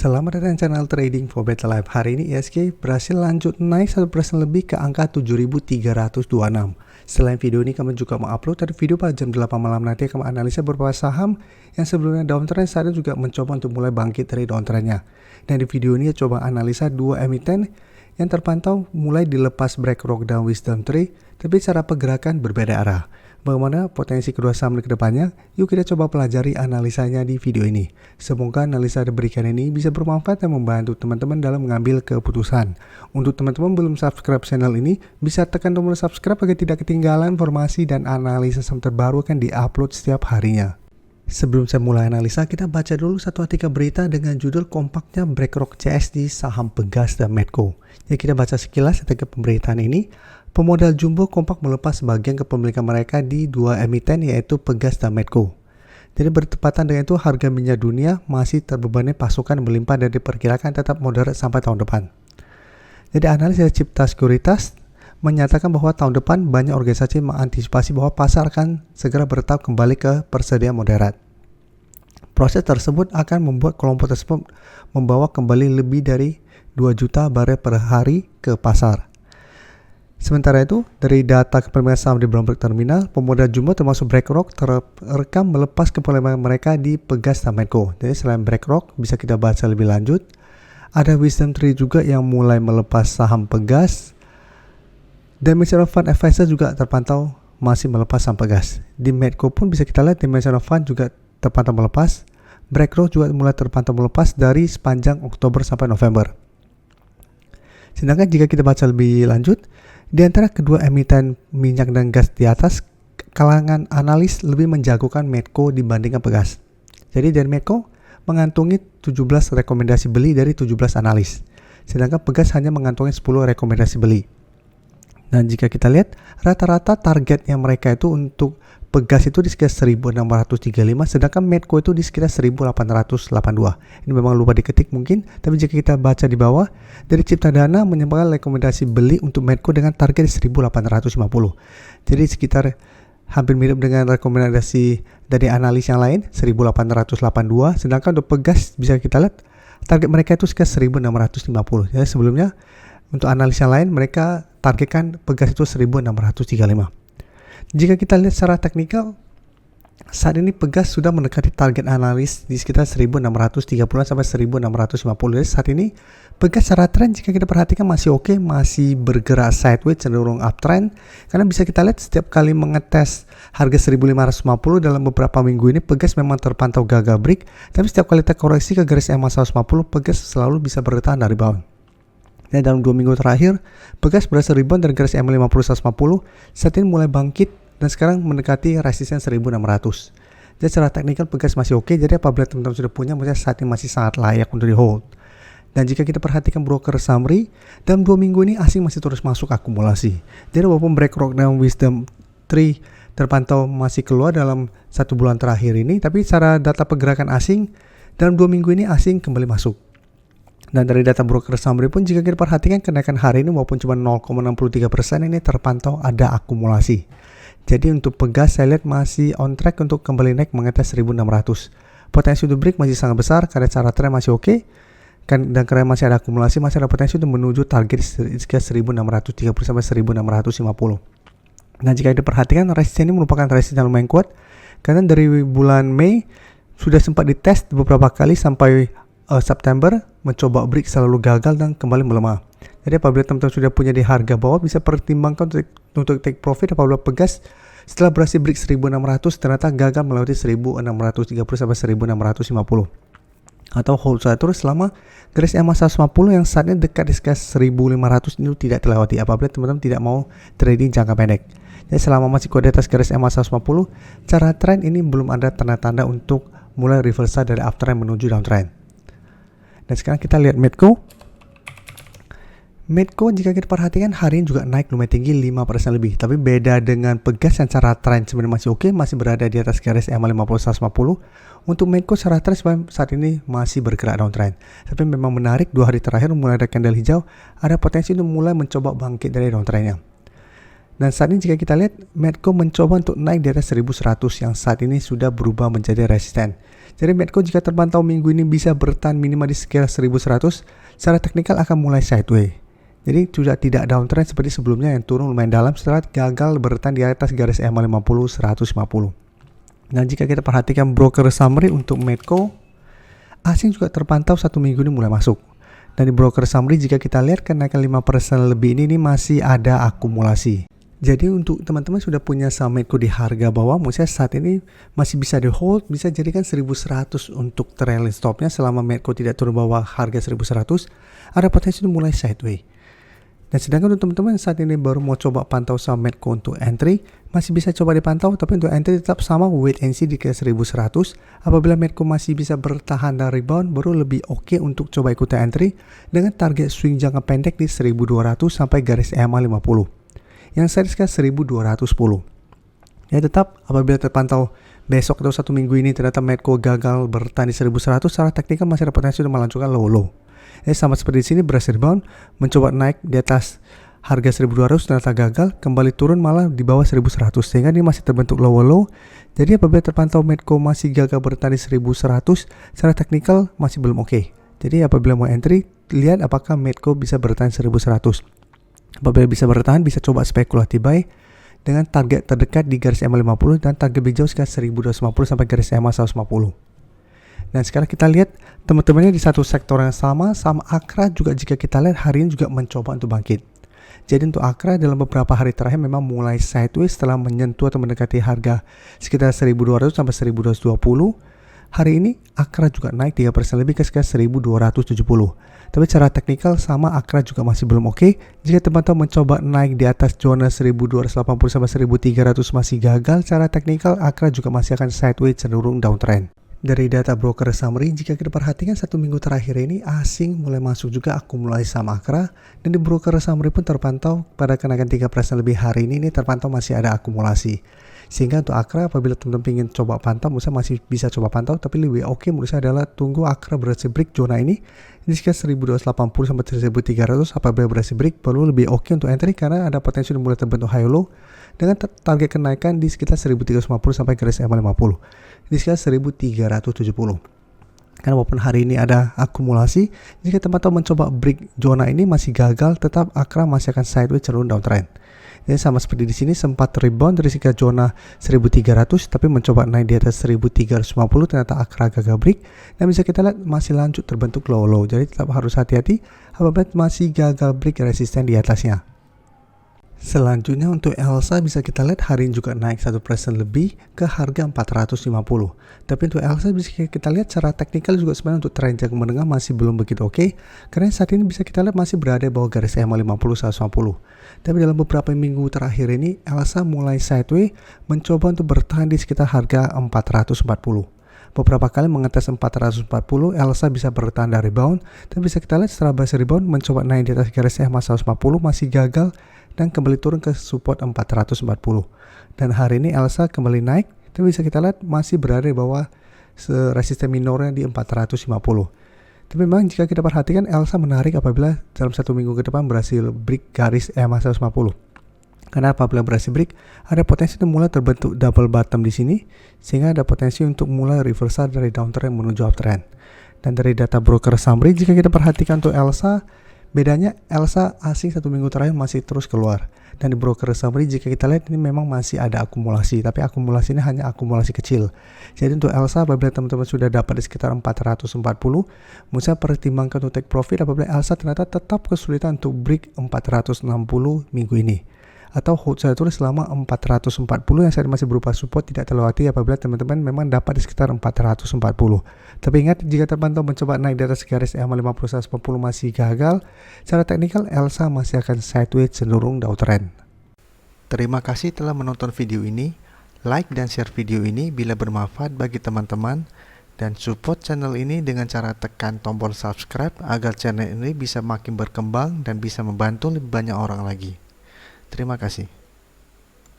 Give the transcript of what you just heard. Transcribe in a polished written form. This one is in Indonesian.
Selamat datang di channel Trading for Better Life. Hari ini ISG berhasil lanjut naik 1% lebih ke angka 7.326. Selain video ini, kami juga mengupload dari video pada jam 8 malam nanti kami analisa beberapa saham yang sebelumnya downtrend saat ini juga mencoba untuk mulai bangkit dari downtrendnya. Dan di video ini coba analisa dua emiten yang terpantau mulai dilepas BlackRock dan Wisdom Tree, tapi cara pergerakan berbeda arah. Bagaimana potensi kedua saham ke depannya? Yuk kita coba pelajari analisanya di video ini. Semoga analisa diberikan ini bisa bermanfaat dan membantu teman-teman dalam mengambil keputusan. Untuk teman-teman belum subscribe channel ini, bisa tekan tombol subscribe agar tidak ketinggalan informasi dan analisa saham terbaru akan diupload setiap harinya. Sebelum saya mulai analisa, kita baca dulu satu artikel berita dengan judul kompaknya BlackRock CS di saham Pegas dan Medco. Jadi kita baca sekilas artikel pemberitaan ini. Pemodal jumbo kompak melepas sebagian kepemilikan mereka di dua emiten yaitu Pegas dan Medco. Jadi bertepatan dengan itu harga minyak dunia masih terbebani pasokan melimpah dan diperkirakan tetap moderat sampai tahun depan. Jadi analis dari Cipta Sekuritas menyatakan bahwa tahun depan banyak organisasi mengantisipasi bahwa pasar akan segera bertahap kembali ke persediaan moderat. Proses tersebut akan membuat kelompok tersebut membawa kembali lebih dari 2 juta barel per hari ke pasar. Sementara itu, dari data kepemilikan saham di Bloomberg Terminal, pemodal jumbo termasuk BlackRock terekam melepas kepemilikan mereka di Pegas dan Medco. Jadi selain BlackRock, bisa kita baca lebih lanjut, ada Wisdom Tree juga yang mulai melepas saham Pegas, Dimensional Fund Advisor juga terpantau masih melepas saham Pegas. Di Medco pun bisa kita lihat Dimensional Fund juga terpantau melepas, BlackRock juga mulai terpantau melepas dari sepanjang Oktober sampai November. Sedangkan jika kita baca lebih lanjut, di antara kedua emiten minyak dan gas di atas, kalangan analis lebih menjagokan Medco dibandingkan Pegas. Jadi dari Medco mengantongi 17 rekomendasi beli dari 17 analis, sedangkan Pegas hanya mengantongi 10 rekomendasi beli. Dan jika kita lihat, rata-rata targetnya mereka itu untuk Pegas itu di sekitar 1635, sedangkan Medco itu di sekitar 1882. Ini memang lupa diketik mungkin, tapi jika kita baca di bawah, dari Cipta Dana menyebutkan rekomendasi beli untuk Medco dengan target 1850. Jadi sekitar hampir mirip dengan rekomendasi dari analis yang lain, 1882, sedangkan untuk Pegas bisa kita lihat target mereka itu sekitar 1650. Jadi sebelumnya untuk analis yang lain mereka targetkan Pegas itu 1635. Jika kita lihat secara teknikal, saat ini Pegas sudah mendekati target analis di sekitar 1630 sampai 1650. Jadi saat ini Pegas secara trend jika kita perhatikan masih oke, masih bergerak sideways cenderung uptrend. Karena bisa kita lihat setiap kali mengetes harga 1550 dalam beberapa minggu ini Pegas memang terpantau gagal break, tapi setiap kali terkoreksi ke garis EMA 150 Pegas selalu bisa bertahan dari bawah. Dan dalam 2 minggu terakhir, Pegas berhasil rebound dari garis EMA 50-150, saat ini mulai bangkit dan sekarang mendekati resisten 1600. Jadi secara teknikal Pegas masih oke, jadi apabila teman-teman sudah punya, maksudnya saat ini masih sangat layak untuk di hold. Dan jika kita perhatikan broker summary, dalam 2 minggu ini asing masih terus masuk akumulasi. Jadi walaupun BlackRock dan Wisdom Tree terpantau masih keluar dalam 1 bulan terakhir ini, tapi secara data pergerakan asing, dalam 2 minggu ini asing kembali masuk. Dan dari data broker summary pun jika kita perhatikan kenaikan hari ini walaupun cuma 0,63% ini terpantau ada akumulasi. Jadi untuk Pegas saya lihat masih on track untuk kembali naik mengetes 1600. Potensi untuk break masih sangat besar karena cara tren masih oke. Dan karena masih ada akumulasi, masih ada potensi untuk menuju target sekitar 1630 sampai 1650. Nah jika diperhatikan resisten ini merupakan resisten yang lumayan kuat karena dari bulan Mei sudah sempat dites beberapa kali sampai September mencoba break selalu gagal dan kembali melemah. Jadi apabila teman-teman sudah punya di harga bawah bisa pertimbangkan untuk take profit apabila Pegas setelah berhasil break 1600 ternyata gagal melewati 1630 sampai 1650. Atau hold saja terus selama garis EMA 150 yang saat ini dekat di sekitar 1500 itu tidak terlewati apabila teman-teman tidak mau trading jangka pendek. Jadi selama masih kuat di atas garis EMA 150, cara trend ini belum ada tanda-tanda untuk mulai reversal dari uptrend menuju downtrend. Dan sekarang kita lihat Medco. Medco jika kita perhatikan hari ini juga naik lumayan tinggi 5% lebih. Tapi beda dengan Pegas yang cara trend sebenarnya masih oke, masih berada di atas garis EMA 50-150. Untuk Medco secara trend saat ini masih bergerak downtrend. Tapi memang menarik 2 hari terakhir mulai ada candle hijau, ada potensi untuk mulai mencoba bangkit dari downtrendnya. Dan saat ini jika kita lihat, Medco mencoba untuk naik di atas 1100 yang saat ini sudah berubah menjadi resisten. Jadi Medco jika terpantau minggu ini bisa bertahan minimal di sekitar 1100, secara teknikal akan mulai sideways. Jadi sudah tidak downtrend seperti sebelumnya yang turun lumayan dalam setelah gagal bertahan di atas garis EMA 50 150. Dan jika kita perhatikan broker summary untuk Medco, asing juga terpantau satu minggu ini mulai masuk. Dan di broker summary jika kita lihat kenaikan 5% lebih ini masih ada akumulasi. Jadi untuk teman-teman sudah punya saham Medco di harga bawah, maksudnya saat ini masih bisa di hold, bisa jadikan 1100 untuk trailing stopnya selama Medco tidak turun bawah harga 1100, ada potensi mulai sideways. Dan sedangkan untuk teman-teman saat ini baru mau coba pantau saham Medco untuk entry, masih bisa coba dipantau, tapi untuk entry tetap sama wait and see di 1100. Apabila Medco masih bisa bertahan dan rebound, baru lebih oke untuk coba ikutan entry dengan target swing jangka pendek di 1200 sampai garis EMA 50. Yang saya sekitar 1210. Ya tetap apabila terpantau besok atau satu minggu ini ternyata Medco gagal bertahan di 1100, secara teknikal masih ada potensi untuk melanjutkan low. Sama seperti di sini berhasil rebound, mencoba naik di atas harga 1200 ternyata gagal, kembali turun malah di bawah 1100 sehingga ini masih terbentuk low. Jadi apabila terpantau Medco masih gagal bertahan di 1100, secara teknikal masih belum oke. Jadi apabila mau entry, lihat apakah Medco bisa bertahan 1100. Apabila bisa bertahan, bisa coba spekulatif buy dengan target terdekat di garis EMA 50 dan target lebih jauh sekitar 1250 sampai garis EMA 150. Dan sekarang kita lihat teman-temannya di satu sektor yang sama Akra juga jika kita lihat hari ini juga mencoba untuk bangkit. Jadi untuk Akra dalam beberapa hari terakhir memang mulai sideways setelah menyentuh atau mendekati harga sekitar 1200 sampai 1220. Hari ini Akra juga naik 3% lebih ke sekitar 1270. Tapi secara teknikal sama Akra juga masih belum oke. Jika teman-teman mencoba naik di atas zona 1280 sampai 1300 masih gagal, secara teknikal Akra juga masih akan sideways cenderung downtrend. Dari data broker summary, jika kita perhatikan satu minggu terakhir ini asing mulai masuk juga akumulasi sama Akra, dan di broker summary pun terpantau pada kenaikan 3% lebih hari ini terpantau masih ada akumulasi. Sehingga untuk Akra apabila teman-teman ingin coba pantau, menurut saya masih bisa coba pantau, tapi lebih oke menurut saya adalah tunggu Akra berhasil break zona ini sekitar 1280 sampai 1300. Apabila berhasil break baru lebih oke untuk entry karena ada potensi mulai terbentuk high low dengan target kenaikan di sekitar 1350 sampai garis EMA 50 di sekitar 1370. Karena walaupun hari ini ada akumulasi, jika teman-teman mencoba break zona ini masih gagal, tetap Akra masih akan sideways cenderung downtrend. Jadi sama seperti di sini sempat rebound dari sekitar zona 1300 tapi mencoba naik di atas 1350 ternyata Akra gagal break dan bisa kita lihat masih lanjut terbentuk low. Jadi tetap harus hati-hati apabila masih gagal break resisten di atasnya. Selanjutnya untuk Elsa bisa kita lihat hari ini juga naik 1% lebih ke harga 450. Tapi untuk Elsa bisa kita lihat secara teknikal juga sebenarnya untuk tren jangka menengah masih belum begitu oke. Karena saat ini bisa kita lihat masih berada di bawah garis EMA 50 150. Tapi dalam beberapa minggu terakhir ini Elsa mulai sideways mencoba untuk bertahan di sekitar harga 440. Beberapa kali mengetes 440, Elsa bisa bertahan dari rebound. Dan bisa kita lihat setelah berhasil rebound mencoba naik di atas garis EMA 150 masih gagal dan kembali turun ke support 440. Dan hari ini Elsa kembali naik, tapi bisa kita lihat masih berada di bawah resisten minornya di 450. Tapi memang jika kita perhatikan Elsa menarik apabila dalam satu minggu ke depan berhasil break garis EMA 150. Karena apabila berhasil break, ada potensi untuk mulai terbentuk double bottom di sini, sehingga ada potensi untuk mulai reversal dari downtrend menuju uptrend. Dan dari data broker summary, jika kita perhatikan untuk Elsa, bedanya Elsa asing satu minggu terakhir masih terus keluar. Dan di broker summary jika kita lihat ini memang masih ada akumulasi, tapi akumulasi ini hanya akumulasi kecil. Jadi untuk Elsa apabila teman-teman sudah dapat di sekitar 440, menurut saya pertimbangkan untuk take profit apabila Elsa ternyata tetap kesulitan untuk break 460 minggu ini. Atau hold saya tulis selama 440 yang saya masih berupa support tidak terlewati apabila teman-teman memang dapat di sekitar 440. Tapi ingat jika terpantau mencoba naik di atas garis EMA 50 140 masih gagal, secara teknikal Elsa masih akan sideways cenderung downtrend. Terima kasih telah menonton video ini. Like dan share video ini bila bermanfaat bagi teman-teman dan support channel ini dengan cara tekan tombol subscribe agar channel ini bisa makin berkembang dan bisa membantu lebih banyak orang lagi. Terima kasih.